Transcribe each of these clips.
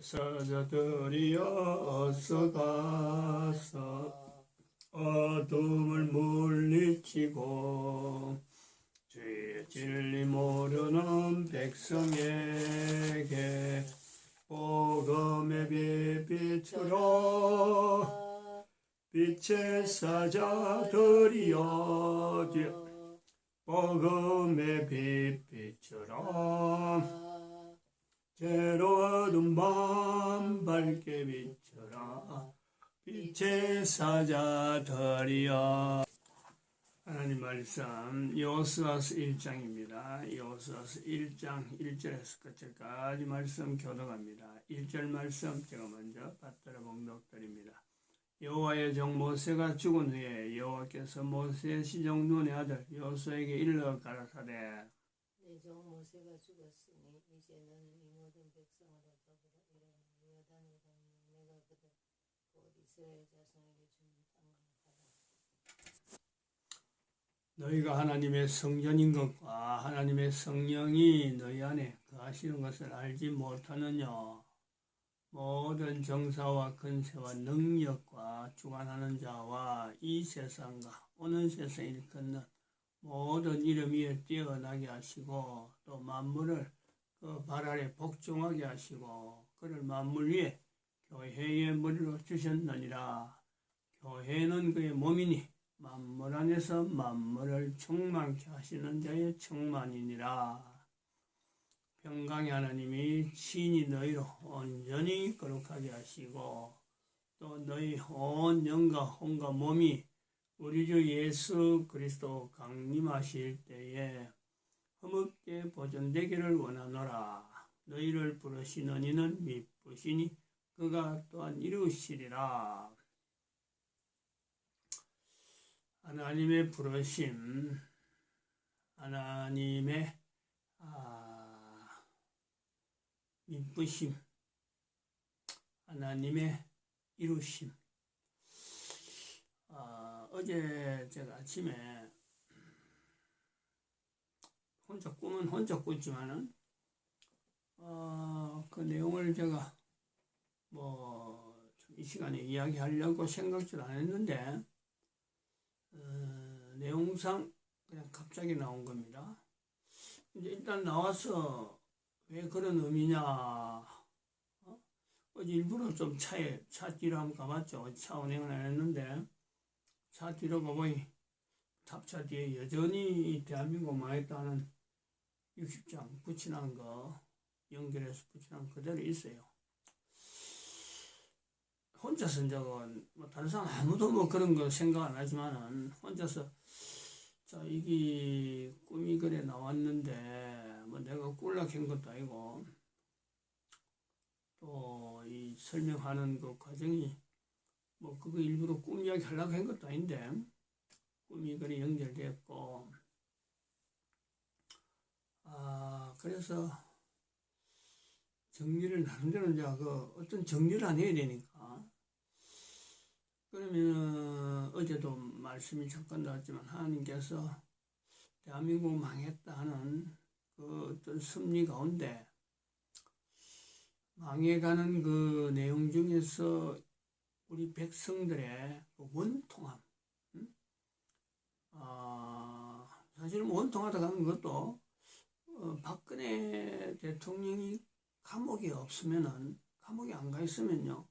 제사자들이여 어서 가서 어둠을 물리치고 죄의 진리 모르는 백성에게 복음의 빛 비추라. 빛의 사자들이여 복음의 빛 비추라. 죄로 어두운 밤 밝게 비춰라. 빛의 사자들이여. 하나님 말씀 여호수아서 1장입니다. 여호수아서 1장 1절에서 끝까지 말씀 교독합니다. 1절 말씀 제가 먼저 받들어 봉독드립니다. 여호와의 종 모세가 죽은 후에 여호와께서 모세의 시종 눈의 아들 여호수아에게 일러 가라사대 내 종 모세가 죽었으니 이제 너는 이 모든 백성으로 더불어 이르는 요단을 건너 내가 그들 곧 이스라엘 자손에게 주는 땅을 가라. 너희가 하나님의 성전인 것과 하나님의 성령이 너희 안에 거하시는 것을 알지 못하느냐. 모든 정사와 근세와 능력과 주관하는 자와 이 세상과 오는 세상을 일컫는 모든 이름 위에 뛰어나게 하시고 또 만물을 그 발 아래 복종하게 하시고 그를 만물 위에 교회의 머리로 주셨느니라. 교회는 그의 몸이니 만물 안에서 만물을 충만케 하시는 자의 충만이니라. 평강의 하나님이 친히 너희로 온전히 거룩하게 하시고 또 너희 온 영과 혼과 몸이 우리 주 예수 그리스도 강림하실 때에 흠없게 보존되기를 원하노라. 너희를 부르시는 이는 미쁘시니 그가 또한 이루시리라. 하나님의 부르심, 하나님의 미쁘심, 하나님의 이루심. 어제 제가 아침에 꿈은 혼자 꿨지만은 그 내용을 제가 이 시간에 이야기하려고 생각도 안 했는데 내용상 그냥 갑자기 나온 겁니다. 이제 일단 나와서 왜 그런 의미냐. 어제 일부러 좀 차 뒤로 한번 가봤죠. 차 운행을 안 했는데 차 뒤로 가보니 탑차 뒤에 여전히 대한민국 망했다는 60장 붙여놓은 거 연결해서 붙여놓은 그대로 있어요. 혼자 쓴 적은 다른 사람 아무도 그런 거 생각 안 하지만은 혼자서 이게 꿈이 그래 나왔는데 내가 꿀락한 것도 아니고 또 이 설명하는 그 과정이 그거 일부러 꿈 이야기 하려고 한 것도 아닌데 꿈이 그래 연결되었고 그래서 정리를 나름대로 이제 어떤 정리를 안 해야 되니까 그러면은 어제도 말씀이 잠깐 나왔지만 하나님께서 대한민국 망했다 하는 그 어떤 섭리 가운데 망해가는 그 내용 중에서 우리 백성들의 그 원통함, 사실 원통하다 가는 것도 박근혜 대통령이 감옥에 없으면은 감옥에 안 가 있으면요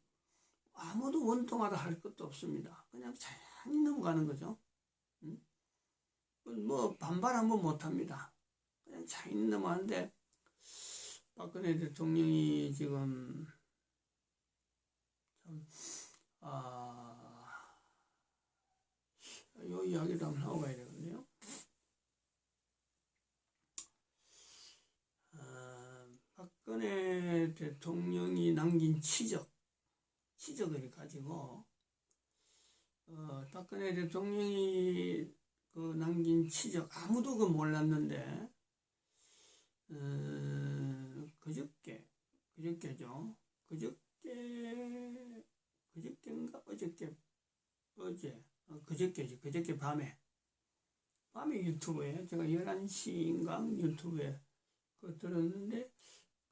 아무도 원통하다 할 것도 없습니다. 그냥 자연히 넘어가는 거죠. 반발 한번 못합니다. 그냥 자연히 넘어가는데 박근혜 대통령이 지금 참 이 이야기도 한번 하고 가야 되겠네요. 박근혜 대통령이 남긴 치적을 가지고 박근혜 대통령이 그 남긴 치적 아무도 몰랐는데 그저께죠. 그저께 밤에 유튜브에 제가 11시인가 유튜브에 그거 들었는데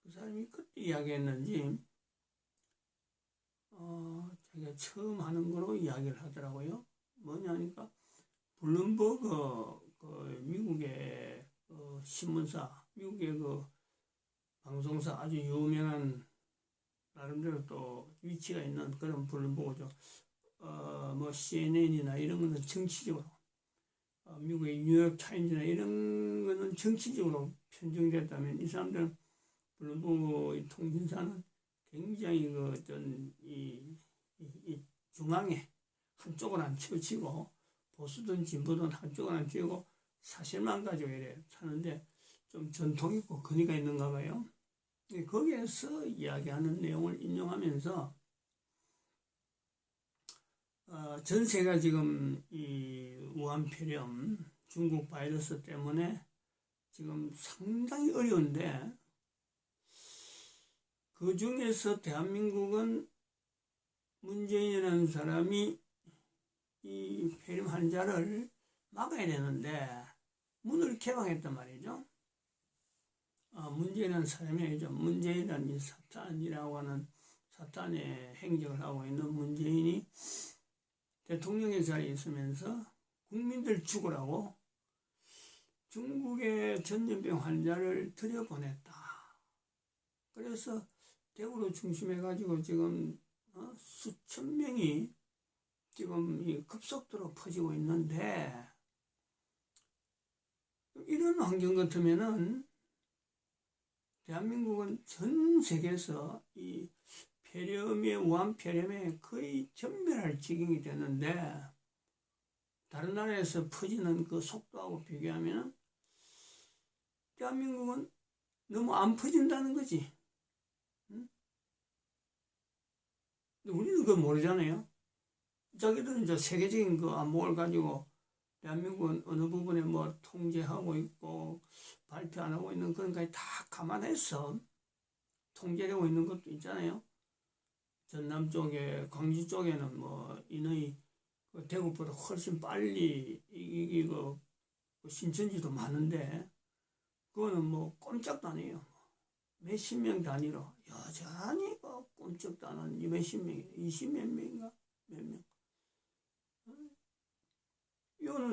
그 사람이 그때 이야기했는지 자기가 처음 하는 거로 이야기를 하더라고요. 뭐냐니까 블룸버그 그 미국의 신문사, 미국의 그 방송사 아주 유명한 나름대로 또 위치가 있는 그런 블룸버그죠. 뭐 CNN이나 이런 거는 정치적으로, 미국의 뉴욕 타임즈나 이런 거는 정치적으로 편중됐다면 이 사람들은 블룸버그 통신사는 굉장히 그 어떤 이 중앙에 한쪽은 안 치우치고 보수든 진보든 한쪽은 안 치우고 사실만 가지고 이래 사는데 좀 전통 있고 근위가 있는가 봐요. 거기에서 이야기하는 내용을 인용하면서 전 세계가 지금 이 우한폐렴 중국 바이러스 때문에 지금 상당히 어려운데 그 중에서 대한민국은 문재인이라는 사람이 이 폐렴 환자를 막아야 되는데 문을 개방했단 말이죠. 문재인이라는 사람이 아니죠. 문재인이라는 이 사탄이라고 하는 사탄의 행적을 하고 있는 문재인이 대통령의 자리에 있으면서 국민들 죽으라고 중국의 전염병 환자를 들여보냈다. 그래서 대구로 중심해가지고 지금 수천 명이 지금 이 급속도로 퍼지고 있는데 이런 환경 같으면은 대한민국은 전 세계에서 이 폐렴의 우한폐렴에 거의 전멸할 지경이 되는데 다른 나라에서 퍼지는 그 속도하고 비교하면 대한민국은 너무 안 퍼진다는 거지. 응? 우리는 그걸 모르잖아요. 자기들은 이제 세계적인 그 안목을 가지고 대한민국은 어느 부분에 뭐 통제하고 있고 발표 안 하고 있는 그런 것까지 다 감안해서 통제되고 있는 것도 있잖아요. 전남 쪽에 광주 쪽에는 뭐 인의 대구보다 훨씬 빨리 이거 신천지도 많은데 그거는 뭐 꼼짝도 안 해요. 몇십 명 단위로 여전히 꼼짝도 안 하는 몇십 명, 20몇 명인가 몇 명. 이거는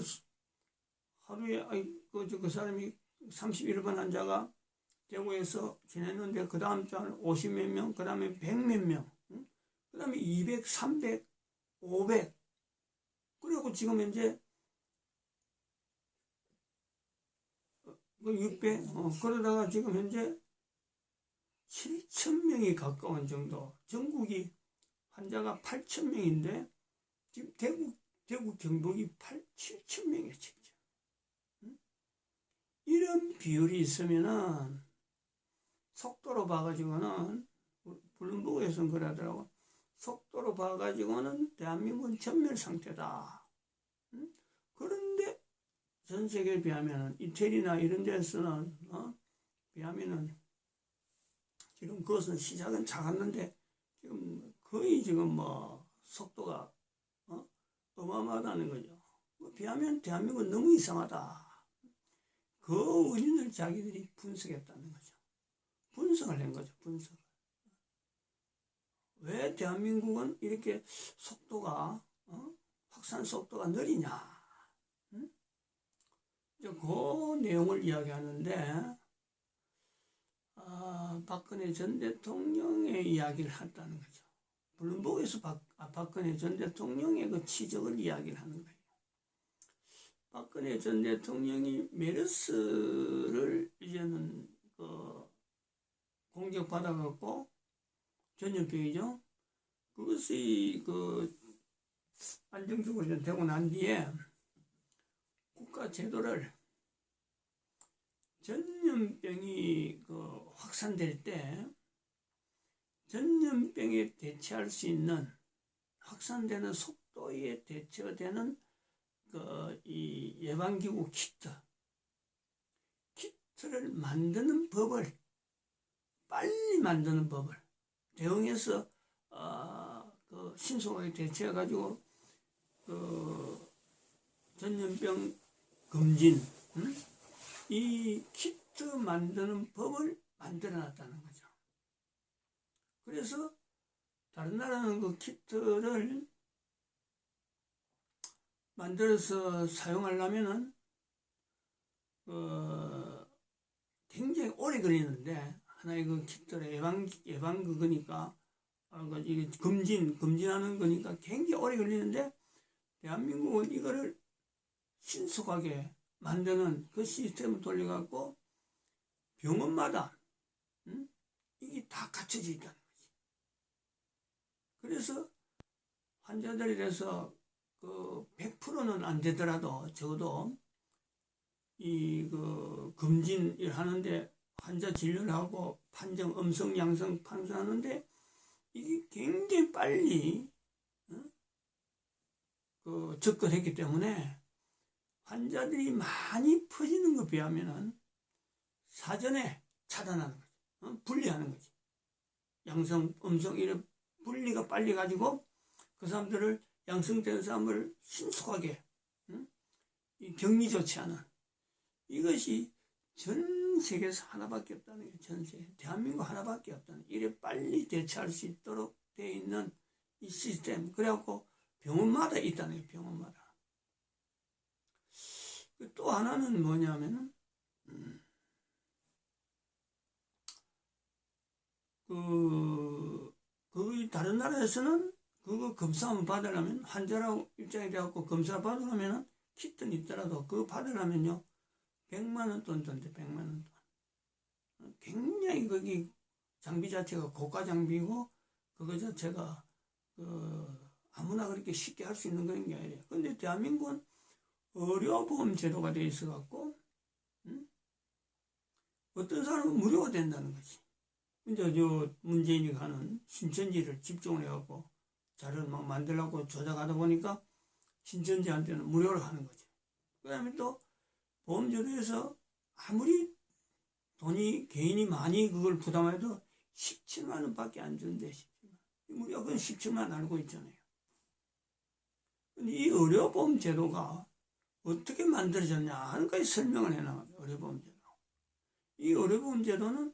하루에 그 사람이 31번 환자가 대구에서 지냈는데 그 다음 주 50몇 명, 그 다음에 100몇 명, 그 다음에 200, 300, 500. 그리고 지금 현재 600, 그러다가 지금 현재 7,000명이 가까운 정도. 전국이 환자가 8,000명인데 지금 대구 경북이 7,000명이에요, 진짜. 이런 비율이 있으면은 속도로 봐가지고는 블룸버그에서는 그러더라고. 속도로 봐가지고는 대한민국은 전멸 상태다. 그런데 전 세계에 비하면 이태리나 이런 데서는 비하면은 지금 그것은 시작은 작았는데 지금 거의 지금 뭐 속도가 어마어마하다는 거죠. 비하면 대한민국은 너무 이상하다. 그 원인을 자기들이 분석했다는 거죠. 분석을 한 거죠. 분석. 왜 대한민국은 이렇게 속도가 확산 속도가 느리냐? 이제 그 내용을 이야기하는데 박근혜 전 대통령의 이야기를 했다는 거죠. 블룸버그에서 박근혜 전 대통령의 그 치적을 이야기를 하는 거예요. 박근혜 전 대통령이 메르스를 이제는 공격받아갖고 전염병이죠. 그것이 안정적으로 되고 난 뒤에 국가 제도를 전염병이 확산될 때 전염병에 대처할 수 있는 확산되는 속도에 대처되는 이 예방기구 키트를 만드는 법을 빨리 만드는 법을 대응해서 신속하게 대처해가지고 전염병 검진 이 키트 만드는 법을 만들어놨다는 거죠. 그래서 다른 나라는 그 키트를 만들어서 사용하려면은 굉장히 오래 걸리는데, 하나의 그 키트를 예방 그거니까 이게 금진하는 거니까 굉장히 오래 걸리는데, 대한민국은 이거를 신속하게 만드는 그 시스템을 돌려갖고 병원마다 이게 다 갖춰져 있다는 거지. 그래서 환자들에 대해서 그 100%는 안 되더라도 적어도 그 검진을 하는데 환자 진료를 하고 판정 음성 양성 판정하는데 이게 굉장히 빨리 그 접근했기 때문에 환자들이 많이 퍼지는 것에 비하면은 사전에 차단하는 거지, 분리하는 거지. 양성, 음성 이런 분리가 빨리 가지고 그 사람들을 양성된 사람을 신속하게 격리 조치하는, 이것이 전 세계에서 하나밖에 없다는 거예요. 전 세계 대한민국 하나밖에 없다는, 이래 빨리 대처할 수 있도록 되어 있는 이 시스템. 그래갖고 병원마다 있다는 거예요. 병원마다. 또 하나는 뭐냐면은 다른 나라에서는 그거 검사하면 받으려면, 환자라고 입장이 돼갖고 검사 받으려면 키트는 있더라도 그거 받으려면요 100만 원 돈 든대. 100만 원 돈. 굉장히 거기 장비 자체가 고가 장비고, 그거 자체가 아무나 그렇게 쉽게 할 수 있는 그런 게 아니에요. 근데 대한민국은 의료보험 제도가 돼 있어갖고 어떤 사람은 무료가 된다는 거지. 이제 저 문재인이 가는 신천지를 집중을 해갖고 자료를 막 만들려고 조작하다 보니까 신천지한테는 무료로 하는 거죠. 그 다음에 또 보험제도에서 아무리 돈이 개인이 많이 그걸 부담해도 17만 원밖에 안 준대. 17만. 우리가 그건 17만 알고 있잖아요. 근데 이 의료보험 제도가 어떻게 만들어졌냐 하는 까지 설명을 해놔요. 의료보험 제도. 이 의료보험 제도는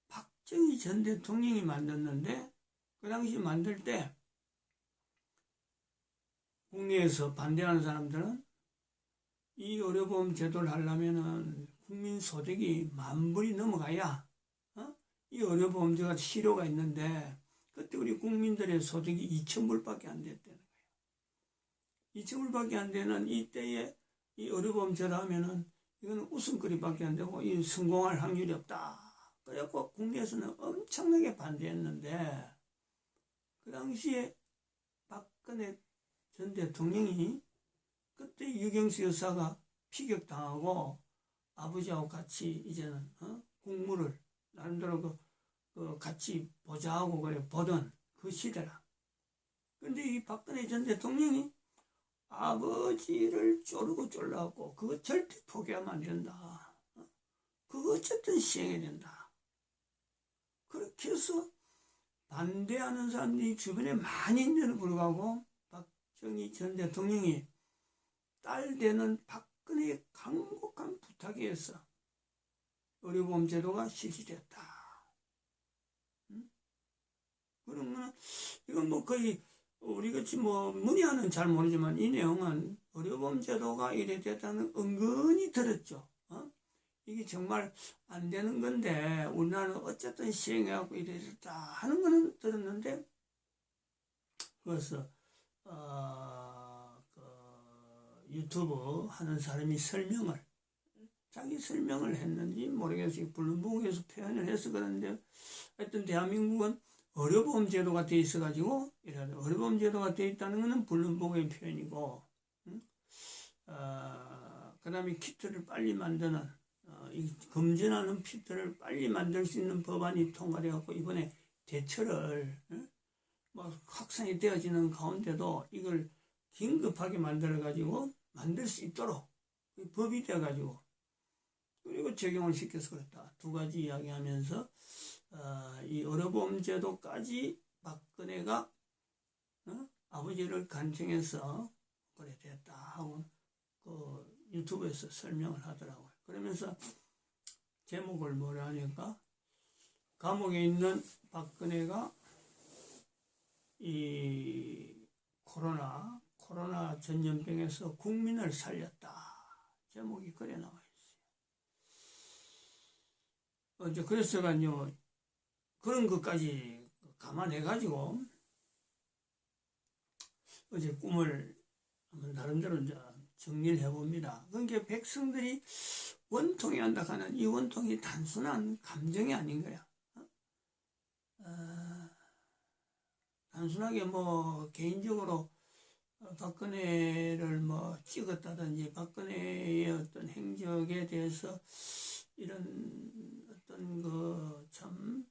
박정희 전 대통령이 만들었는데, 그 당시 만들 때 국내에서 반대하는 사람들은 이 의료보험 제도를 하려면은 국민 소득이 10,000불이 넘어가야 이 의료보험제가 실효가 있는데, 그때 우리 국민들의 소득이 2,000불밖에 안 됐다는 거예요. 2,000불밖에 안 되는 이때에 이 의료보험제를 하면은 이거는 웃음거리밖에 안 되고 이 성공할 확률이 없다. 그래갖고 국내에서는 엄청나게 반대했는데, 그 당시에 박근혜 전 대통령이 그때 유경수 여사가 피격당하고 아버지하고 같이 이제는 국무를 나름대로 같이 보자하고 그래 보던 그 시대라. 근데 이 박근혜 전 대통령이 아버지를 쪼르고 쫄라갖고 그거 절대 포기하면 안 된다. 그거 어쨌든 시행해야 된다. 그렇게 해서 반대하는 사람들이 주변에 많이 있는데도 불구하고 박정희 전 대통령이 딸 되는 박근혜의 강력한 부탁에 의해서 의료보험 제도가 실시됐다. 그러면 이건 뭐 거의 우리같이 뭐 문의하는 잘 모르지만 이 내용은 의료보험 제도가 이래 됐다는 은근히 들었죠. 이게 정말 안 되는 건데 우리나라는 어쨌든 시행해갖고 이래 됐다 하는 거는 들었는데, 그래서 유튜브 하는 사람이 자기 설명을 했는지 모르겠어요. 불능봉에서 표현을 해서 그런데, 하여튼 대한민국은 의료보험 제도가 돼 있어가지고, 의료보험 제도가 돼 있다는 것은 불능봉의 표현이고, 그 다음에 키트를 빨리 만드는, 검진하는 키트를 빨리 만들 수 있는 법안이 통과되어갖고, 이번에 대처를, 막 확산이 되어지는 가운데도 이걸 긴급하게 만들어가지고, 만들 수 있도록 법이 되어가지고, 그리고 적용을 시켜서 그렇다. 두 가지 이야기하면서 이 의료보험 제도까지 박근혜가 아버지를 간청해서 그래 됐다 하고 그 유튜브에서 설명을 하더라고요. 그러면서 제목을 뭐라 하니까, 감옥에 있는 박근혜가 이 코로나 전염병에서 국민을 살렸다. 제목이 그래 나와 있어요. 이제 그래서가요 그런 것까지 감안해가지고 어제 꿈을 한번 나름대로 이제 정리를 해봅니다. 그러니까 백성들이 원통이 한다 하는 이 원통이 단순한 감정이 아닌 거야. 단순하게 뭐 개인적으로 박근혜를 뭐 찍었다든지 박근혜의 어떤 행적에 대해서 이런 어떤 그 참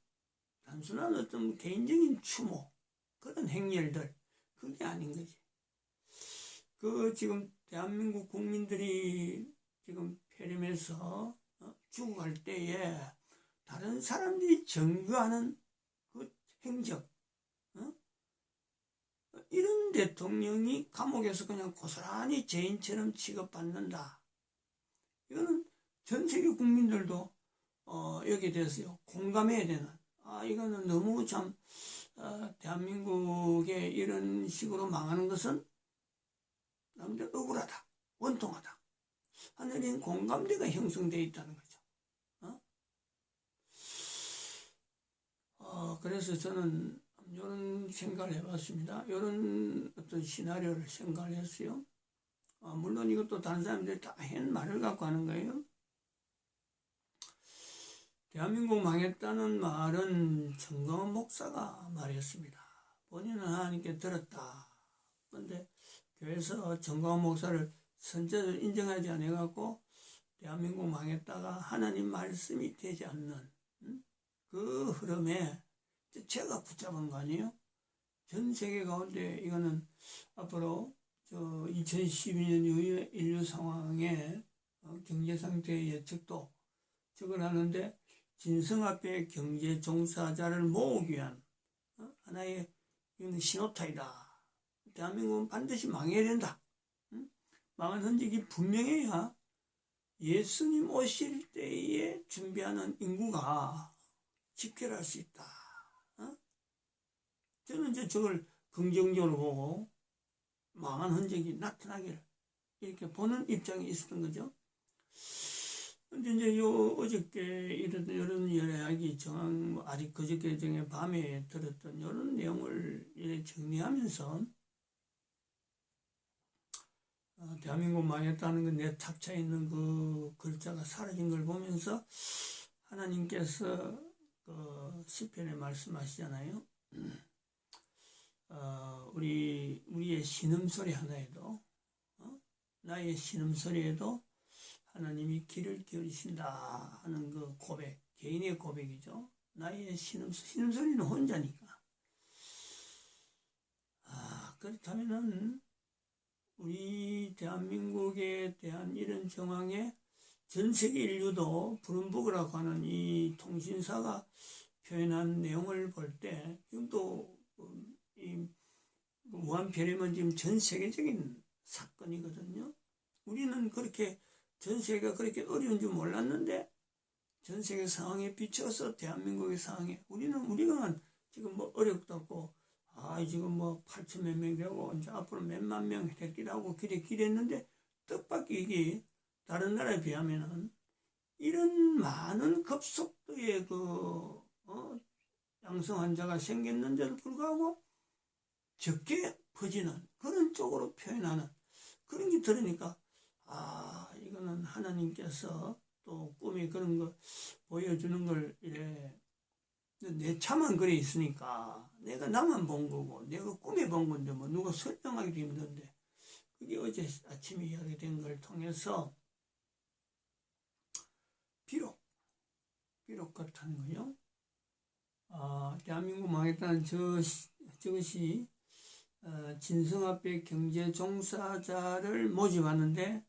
단순한 어떤 개인적인 추모 그런 행렬들 그게 아닌 거지. 그 지금 대한민국 국민들이 지금 폐렴해서 죽어갈 때에 다른 사람들이 증거하는 그 행적 이런 대통령이 감옥에서 그냥 고스란히 죄인처럼 취급받는다. 이거는 전 세계 국민들도 여기에 대해서 공감해야 되는 이거는 너무 참 대한민국에 이런 식으로 망하는 것은 남들 억울하다, 원통하다 하는 공감대가 형성되어 있다는 거죠. 그래서 저는 이런 생각을 해봤습니다. 이런 어떤 시나리오를 생각을 했어요. 물론 이것도 다른 사람들이 다 한 말을 갖고 하는 거예요. 대한민국 망했다는 말은 정광훈 목사가 말했습니다. 본인은 하나님께 들었다. 그런데 교회에서 정광훈 목사를 선제적으로 인정하지 않아갖고 대한민국 망했다가 하나님 말씀이 되지 않는 그 흐름에 제가 붙잡은 거 아니에요? 전 세계 가운데 이거는 앞으로 2012년 이후의 인류 상황의 경제 상태의 예측도 저걸 하는데 진성 앞에 경제 종사자를 모으기 위한 하나의 이건 신호탄이다. 대한민국은 반드시 망해야 된다. 망한 흔적이 분명해야 예수님 오실 때에 준비하는 인구가 집결할 수 있다. 저는 이제 저걸 긍정적으로 보고 망한 흔적이 나타나기를 이렇게 보는 입장이 있었던 거죠. 근데 이제 어저께 이런 이야기 아직 그저께 중에 밤에 들었던 이런 내용을 이렇게 정리하면서 대한민국 망했다는 건 내 탑차에 있는 그 글자가 사라진 걸 보면서 하나님께서 그 시편에 말씀하시잖아요. 우리의 신음소리 하나에도 나의 신음소리에도 하나님이 귀를 기울이신다 하는 그 고백, 개인의 고백이죠. 나의 신음소리는 혼자니까. 그렇다면은 우리 대한민국에 대한 이런 정황에 전 세계 인류도 브룸버그라고 하는 이 통신사가 표현한 내용을 볼 때 지금도 이 무한 폐렴은 지금 전 세계적인 사건이거든요. 우리는 그렇게 전 세계가 그렇게 어려운 줄 몰랐는데 전 세계 상황에 비춰서 대한민국의 상황에 우리가 지금 뭐 어렵다고 지금 뭐 8천 몇 명 되고 이제 앞으로 몇만 명 됐기도 하고 기랬는데 뜻밖의 이게 다른 나라에 비하면은 이런 많은 급속도의 양성 환자가 생겼는데도 불구하고 적게 퍼지는 그런 쪽으로 표현하는 그런 게 들으니까 이거는 하나님께서 또 꿈이 그런 거 보여주는 걸 이래 내 차만 그래 있으니까 내가 나만 본 거고 내가 꿈에 본 건데 뭐 누가 설명하기도 힘든데 그게 어제 아침에 이야기된 걸 통해서 비록 그렇다는 거요. 대한민국 망했다는 저것이 진성 앞에 경제 종사자를 모집하는데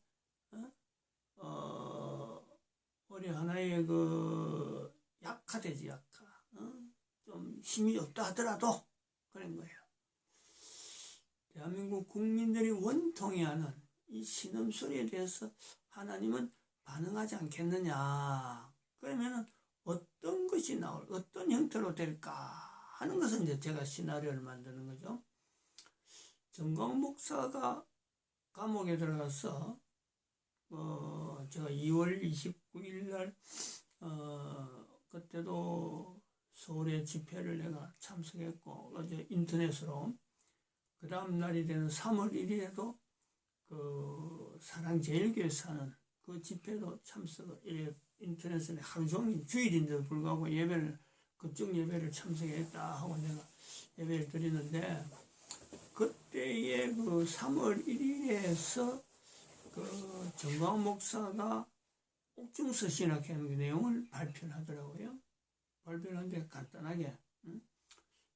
우리 하나의 그 약화되지 좀 힘이 없다 하더라도 그런 거예요. 대한민국 국민들이 원통해하는 이 신음소리에 대해서 하나님은 반응하지 않겠느냐. 그러면은 어떤 것이 어떤 형태로 될까 하는 것은 이제 제가 시나리오를 만드는 거죠. 정광훈 목사가 감옥에 들어가서 제가 2월 29일 날 그때도 서울의 집회를 내가 참석했고 어제 인터넷으로 그 다음 날이 되는 3월 1일에도 그 사랑제일교회에서 하는 그 집회도 참석, 인터넷에 하루 종일 주일인데도 불구하고 예배를 그쪽 예배를 참석했다 하고 내가 예배를 드리는데 그때의 그 3월 1일에서 그 정광훈 목사가 옥중서 신학회의 내용을 발표를 하더라고요. 발표를 하는데 간단하게.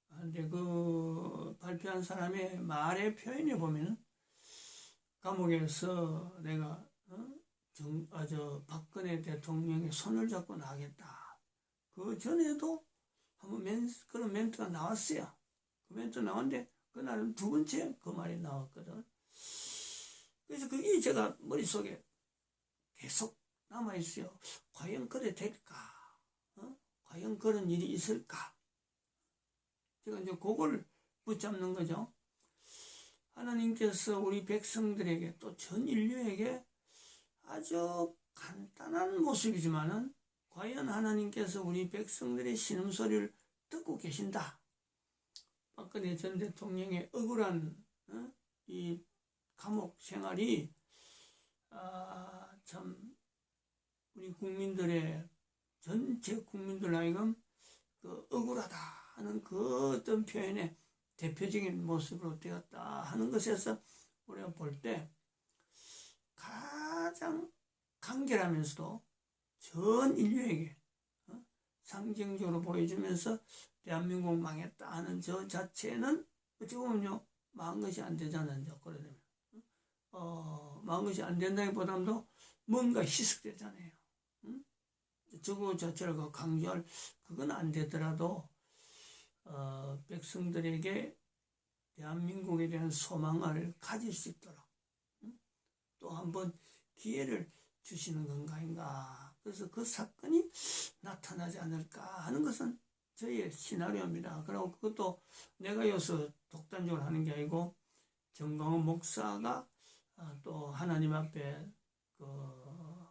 근데 그 발표한 사람의 말의 표현에 보면은 감옥에서 내가 박근혜 대통령의 손을 잡고 나가겠다. 그 전에도 한번 그런 멘트가 나왔어요. 그 멘트 나왔는데 그날은 두 번째 그 말이 나왔거든. 그래서 그게 제가 머릿속에 계속 남아있어요. 과연 그래 될까? 과연 그런 일이 있을까? 제가 이제 그걸 붙잡는 거죠. 하나님께서 우리 백성들에게 또 전 인류에게 아주 간단한 모습이지만은 과연 하나님께서 우리 백성들의 신음소리를 듣고 계신다. 박근혜 전 대통령의 억울한 이 감옥 생활이 참 우리 국민들의 전체 국민들 하여금 그 억울하다 하는 그 어떤 표현의 대표적인 모습으로 되었다 하는 것에서 우리가 볼 때 가장 간결하면서도 전 인류에게 상징적으로 보여주면서 대한민국 망했다 하는 저 자체는 어찌 보면요 망한 것이 안 되잖아요. 그러면 망한 것이 안 된다기보다도 뭔가 희석되잖아요. 저거 자체를 강조할 그건 안 되더라도 백성들에게 대한민국에 대한 소망을 가질 수 있도록 또 한번 기회를 주시는 건가인가. 그래서 그 사건이 나타나지 않을까 하는 것은 저희의 시나리오입니다. 그리고 그것도 내가 여기서 독단적으로 하는 게 아니고 정광훈 목사가 또 하나님 앞에 그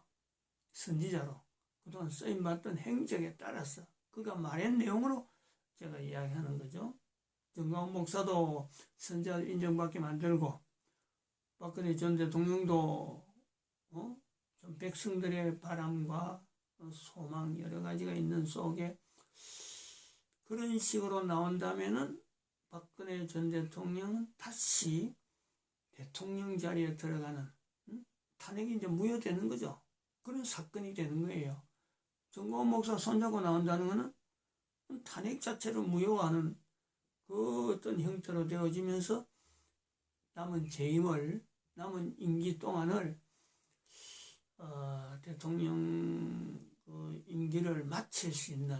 선지자로 그동안 쓰임받던 행적에 따라서 그가 말한 내용으로 제가 이야기하는 거죠. 정광훈 목사도 선지자 인정받게 만들고 박근혜 전 대통령도 좀 백성들의 바람과 소망 여러 가지가 있는 속에 그런 식으로 나온다면은 박근혜 전 대통령은 다시 대통령 자리에 들어가는 탄핵이 이제 무효되는 거죠. 그런 사건이 되는 거예요. 정광훈 목사 손잡고 나온다는 것은 탄핵 자체를 무효하는 그 어떤 형태로 되어지면서 남은 재임을 남은 임기 동안을 대통령 그 임기를 마칠 수 있는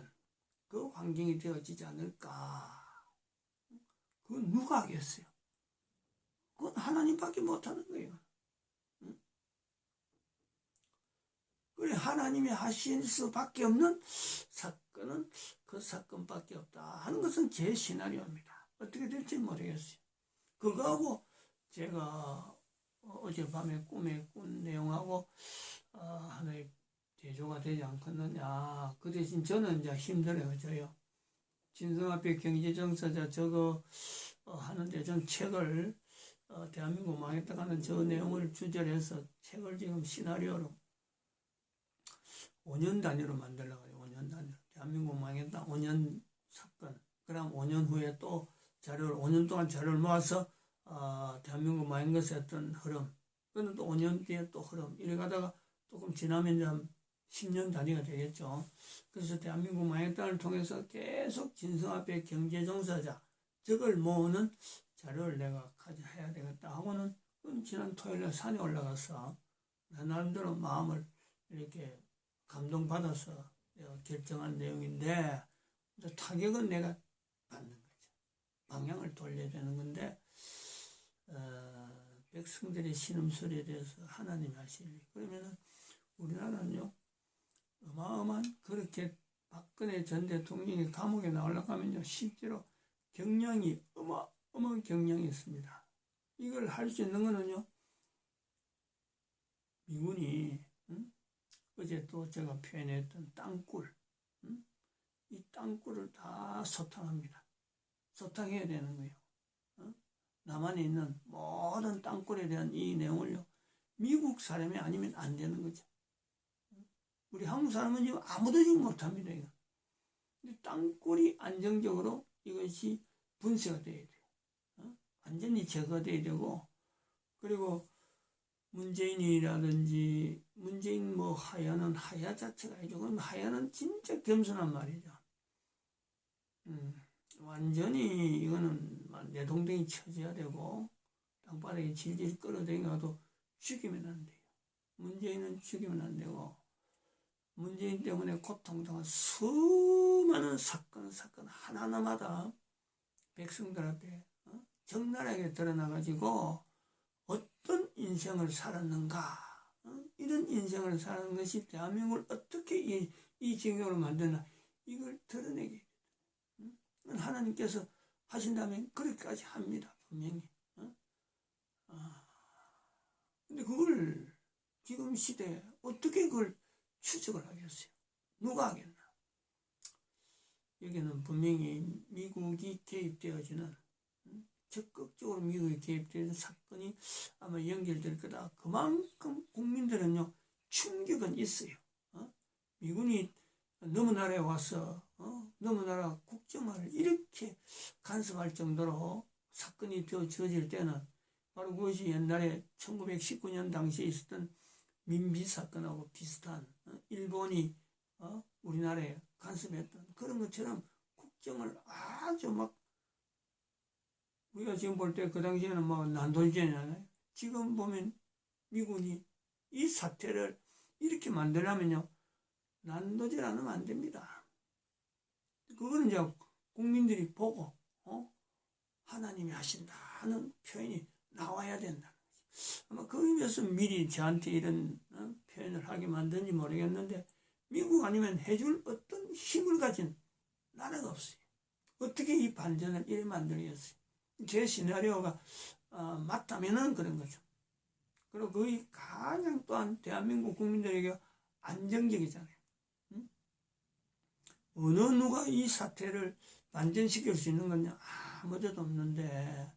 그 환경이 되어지지 않을까. 그건 누가 하겠어요? 그건 하나님밖에 못하는 거예요. 그래 하나님이 하실 수밖에 없는 사건은 그 사건밖에 없다 하는 것은 제 시나리오입니다. 어떻게 될지 모르겠어요. 그거하고 제가 어젯밤에 꿈에 꾼 내용하고 하나의 대조가 되지 않겠느냐. 그 대신 저는 이제 힘들어요. 저요. 진성앞에 경제정서자 저거 하는데 전 책을 대한민국 망했다가는 저 내용을 주제로 해서 책을 지금 시나리오로 5년 단위로 만들려고 해요. 5년 단위로. 대한민국 망했다. 5년 사건. 그럼 5년 후에 또 자료를 5년 동안 자료를 모아서 대한민국 망한 것의 어떤 흐름. 그는 또 5년 뒤에 또 흐름. 이래 가다가 조금 지나면 이제 한 10년 단위가 되겠죠. 그래서 대한민국 망했다를 통해서 계속 진성 앞에 경제정서자 저걸 모으는 자료를 내가 가져야 되겠다 하고는 지난 토요일에 산에 올라가서 나름대로 마음을 이렇게 감동받아서 내가 결정한 내용인데 타격은 내가 받는 거죠. 방향을 돌려야 되는 건데 백성들의 신음소리에 대해서 하나님이 하실 일. 그러면은 우리나라는요 어마어마한 그렇게 박근혜 전 대통령이 감옥에 나오려고 하면요, 실제로 경량이 어마어마한 경량이 있습니다. 이걸 할 수 있는 거는요, 미군이 어제 또 제가 표현했던 땅굴, 이 땅굴을 다 소탕합니다. 소탕해야 되는 거예요. 남한에 있는 모든 땅굴에 대한 이 내용을요, 미국 사람이 아니면 안 되는 거죠. 우리 한국 사람은 지금 아무도 지금 못합니다. 이거. 근데 땅굴이 안정적으로 이것이 분쇄가 돼야 돼요. 완전히 제거돼야 되고, 그리고 문재인이라든지 문재인 뭐 하야는 하야 자체가 아니죠. 하야는 진짜 겸손한 말이죠. 완전히 이거는 내 동댕이 쳐져야 되고 땅바닥에 질질 끌어당겨도 죽이면 안 돼요. 문재인은 죽이면 안 되고, 문재인 때문에 고통당한 수많은 사건 하나하나마다 백성들한테 적나라하게 드러나가지고 어떤 인생을 살았는가, 이런 인생을 사는 것이 대한민국을 어떻게 이 지경으로 만드나, 이걸 드러내게. 하나님께서 하신다면 그렇게까지 합니다. 분명히. 근데 그걸 지금 시대에 어떻게 그걸 추적을 하겠어요? 누가 하겠나? 여기는 분명히 미국이 개입되어지는, 적극적으로 미국이 개입되는 사건이 아마 연결될 거다. 그만큼 국민들은요, 충격은 있어요. 미군이 너무 나라에 와서 너무 나라 국정을 이렇게 간섭할 정도로 사건이 되어질 때는 바로 그것이 옛날에 1919년 당시에 있었던 민비 사건하고 비슷한, 일본이 우리나라에 간섭했던 그런 것처럼 국정을 아주 막, 우리가 지금 볼 때 그 당시에는 뭐 난도전이잖아요. 지금 보면 미군이 이 사태를 이렇게 만들려면요, 난도질 안 하면 안 됩니다. 그거는 이제 국민들이 보고 하나님이 하신다는 표현이 나와야 된다는 거지. 아마 그 의미에서 미리 저한테 이런 표현을 하게 만든지 모르겠는데, 미국 아니면 해줄 어떤 힘을 가진 나라가 없어요. 어떻게 이 반전을 이렇게 만들겠어요? 제 시나리오가 맞다면은 그런 거죠. 그리고 거의 가장 또한 대한민국 국민들에게 안정적이잖아요. 어느 누가 이 사태를 반전시킬 수 있는 거냐? 아무도 없는데,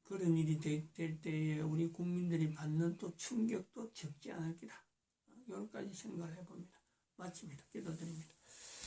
그런 일이 될 때에 우리 국민들이 받는 또 충격도 적지 않을 기다. 여기까지 생각을 해봅니다. 마칩니다. 기도드립니다.